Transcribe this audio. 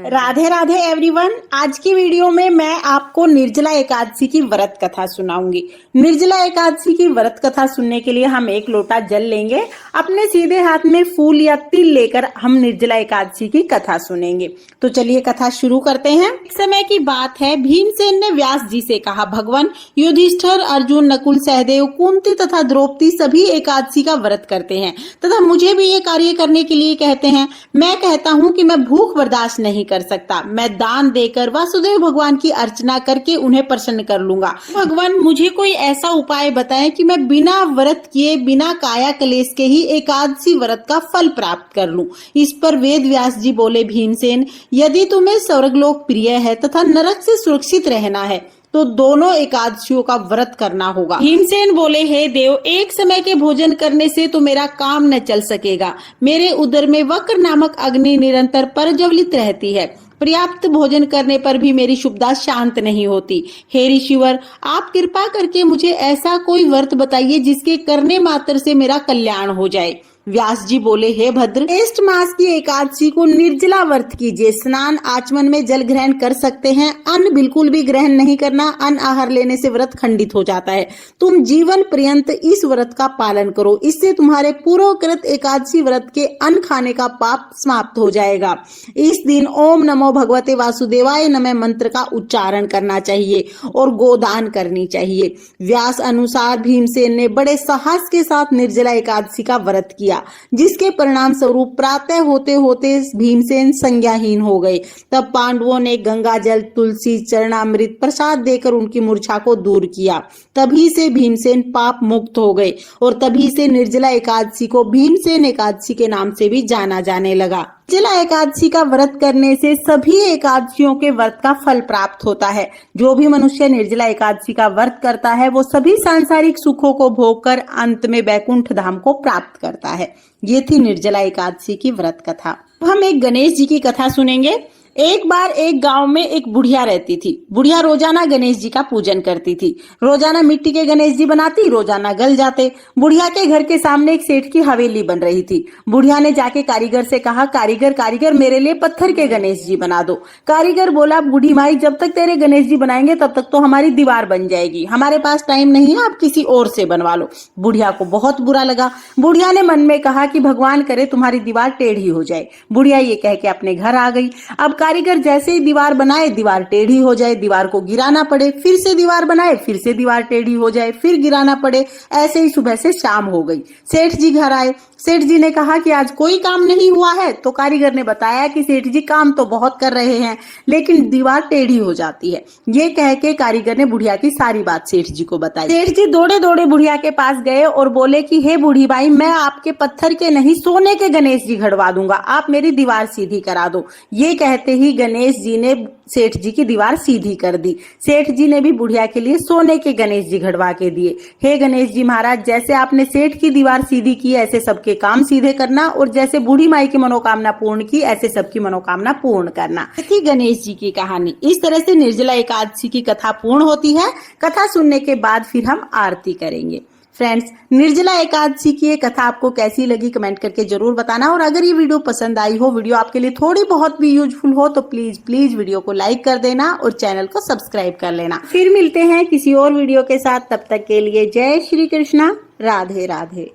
Radhe Radhe everyone. आज की video में मैं आपको निर्जला एकादशी की व्रत कथा सुनाऊंगी। निर्जला एकादशी की व्रत कथा सुनने के लिए हम 1 लोटा जल लेंगे। अपने सीधे हाथ में फूल या तिल लेकर हम निर्जला एकादशी की कथा सुनेंगे। तो चलिए कथा शुरू करते हैं। एक समय की बात है, भीमसेन ने व्यास जी से कहा, भगवान युधिष्ठिर, अर्जुन, नकुल, सहदेव, कुंती तथा द्रौपदी सभी एकादशी का व्रत करते हैं तथा मुझे भी ये कार्य करने के लिए कहते हैं। मैं कहता हूँ कि मैं भूख बर्दाश्त नहीं कर सकता। मैं दान देकर वासुदेव भगवान की अर्चना करके उन्हें प्रसन्न कर लूंगा। भगवान मुझे कोई ऐसा उपाय बताएं कि मैं बिना व्रत किए, बिना काया कलेश के ही एकादशी व्रत का फल प्राप्त कर लूं। इस पर वेद व्यास जी बोले, भीमसेन, यदि तुम्हें स्वर्गलोक प्रिय है तथा नरक से सुरक्षित रहना है तो दोनों एकादशियों का व्रत करना होगा। भीमसेन बोले, हे देव, एक समय के भोजन करने से तो मेरा काम न चल सकेगा। मेरे उदर में वक्र नामक अग्नि निरंतर प्रज्वलित रहती है। पर्याप्त भोजन करने पर भी मेरी शुभदा शांत नहीं होती। हे ऋषिवर, आप कृपा करके मुझे ऐसा कोई व्रत बताइए जिसके करने मात्र से मेरा कल्याण हो जाए। व्यास जी बोले, हे भद्र, ज्येष्ठ मास की एकादशी को निर्जला व्रत कीजिए। स्नान, आचमन में जल ग्रहण कर सकते हैं। अन्न बिल्कुल भी ग्रहण नहीं करना। अन्न आहार लेने से व्रत खंडित हो जाता है। तुम जीवन पर्यंत इस व्रत का पालन करो। इससे तुम्हारे पूर्वकृत एकादशी व्रत के अन्न खाने का पाप समाप्त हो जाएगा। इस दिन ओम नमो भगवते वासुदेवाय नमः मंत्र का उच्चारण करना चाहिए और गोदान करनी चाहिए। व्यास अनुसार भीमसेन ने बड़े साहस के साथ निर्जला एकादशी का व्रत किया, जिसके परिणाम स्वरूप प्रातः होते होते भीमसेन संज्ञाहीन हो गए। तब पांडवों ने गंगा जल, तुलसी, चरणामृत प्रसाद देकर उनकी मूर्छा को दूर किया। तभी से भीमसेन पाप मुक्त हो गए और तभी से निर्जला एकादशी को भीमसेन एकादशी के नाम से भी जाना जाने लगा। निर्जला एकादशी का व्रत करने से सभी एकादशियों के व्रत का फल प्राप्त होता है। जो भी मनुष्य निर्जला एकादशी का व्रत करता है वो सभी सांसारिक सुखों को भोगकर अंत में वैकुंठ धाम को प्राप्त करता है। ये थी निर्जला एकादशी की व्रत कथा। हम एक गणेश जी की कथा सुनेंगे। एक बार एक गांव में एक बुढ़िया रहती थी। बुढ़िया रोजाना गणेश जी का पूजन करती थी। रोजाना मिट्टी के गणेश जी बनाती, रोजाना गल जाते। बुढ़िया के घर के सामने एक सेठ की हवेली बन रही थी। बुढ़िया ने जाके कारीगर से कहा, कारीगर कारीगर, मेरे लिए पत्थर के गणेश जी बना दो। कारीगर बोला, बूढ़ी माई, जब तक तेरे गणेश जी बनाएंगे तब तक तो हमारी दीवार बन जाएगी। हमारे पास टाइम नहीं है, आप किसी और से बनवा लो। बुढ़िया को बहुत बुरा लगा। बुढ़िया ने मन में कहा कि भगवान करे तुम्हारी दीवार टेढ़ी हो जाए। बुढ़िया ये कह के अपने घर आ गई। अब कारीगर जैसे ही दीवार बनाए, दीवार टेढ़ी हो जाए, दीवार को गिराना पड़े, फिर से दीवार बनाए, फिर से दीवार टेढ़ी हो जाए, फिर गिराना पड़े। ऐसे ही सुबह से शाम हो गई। सेठ जी घर आए। सेठ जी ने कहा कि आज कोई काम नहीं हुआ है। तो कारीगर ने बताया कि सेठ जी काम तो बहुत कर रहे हैं लेकिन दीवार टेढ़ी हो जाती है। ये कह के कारीगर ने बुढ़िया की सारी बात सेठ जी को बताई। सेठ जी दौड़े दौड़े बुढ़िया के पास गए और बोले कि हे बूढ़ी बाई, मैं आपके पत्थर के नहीं सोने के गणेश जी घड़वा दूंगा, आप मेरी दीवार सीधी करा दो। ये कहते ही गणेश जी ने सेठ जी की दीवार सीधी कर दी। सेठ जी ने भी बुढ़िया के लिए सोने के गणेश जी घड़वा के दिए। हे गणेश जी महाराज, जैसे आपने सेठ की दीवार सीधी की ऐसे सबके काम सीधे करना, और जैसे बूढ़ी माई की मनोकामना पूर्ण की ऐसे सबकी मनोकामना पूर्ण करना। थी गणेश जी की कहानी। इस तरह से निर्जला एकादशी की कथा पूर्ण होती है। कथा सुनने के बाद फिर हम आरती करेंगे। फ्रेंड्स, निर्जला एकादशी की ये कथा आपको कैसी लगी कमेंट करके जरूर बताना। और अगर ये वीडियो पसंद आई हो, वीडियो आपके लिए थोड़ी बहुत भी यूजफुल हो, तो प्लीज प्लीज वीडियो को लाइक कर देना और चैनल को सब्सक्राइब कर लेना। फिर मिलते हैं किसी और वीडियो के साथ। तब तक के लिए जय श्री कृष्णा, राधे राधे।